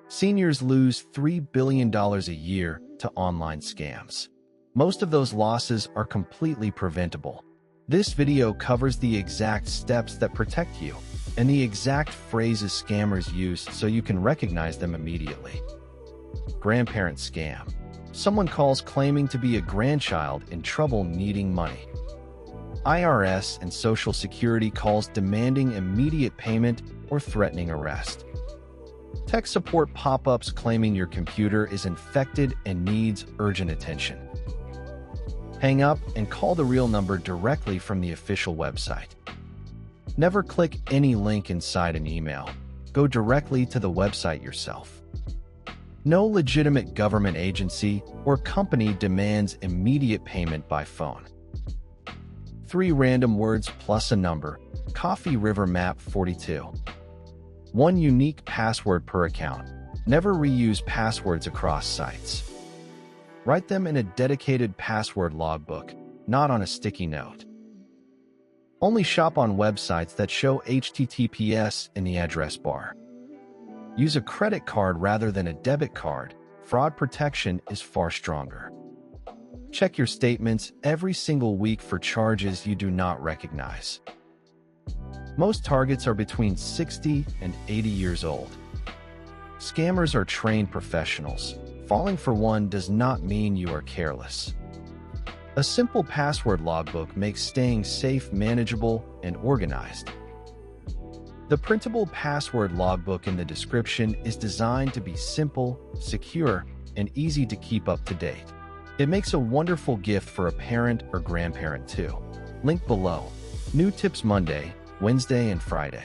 Seniors lose $3 billion a year to online scams. Most of those losses are completely preventable. This video covers the exact steps that protect you and the exact phrases scammers use so you can recognize them immediately. Grandparent scam. Someone calls claiming to be a grandchild in trouble needing money. IRS and Social Security calls demanding immediate payment or threatening arrest. Tech support pop-ups claiming your computer is infected and needs urgent attention. Hang up and call the real number directly from the official website. Never click any link inside an email. Go directly to the website yourself. No legitimate government agency or company demands immediate payment by phone. 3 random words plus a number. Coffee River Map 42. 1 unique password per account. Never reuse passwords across sites. Write them in a dedicated password logbook, not on a sticky note. Only shop on websites that show HTTPS in the address bar. Use a credit card rather than a debit card. Fraud protection is far stronger. Check your statements every single week for charges you do not recognize. Most targets are between 60 and 80 years old. Scammers are trained professionals. Falling for one does not mean you are careless. A simple password logbook makes staying safe manageable and organized. The printable password logbook in the description is designed to be simple, secure, and easy to keep up to date. It makes a wonderful gift for a parent or grandparent too. Link below. New tips Monday, Wednesday, and Friday.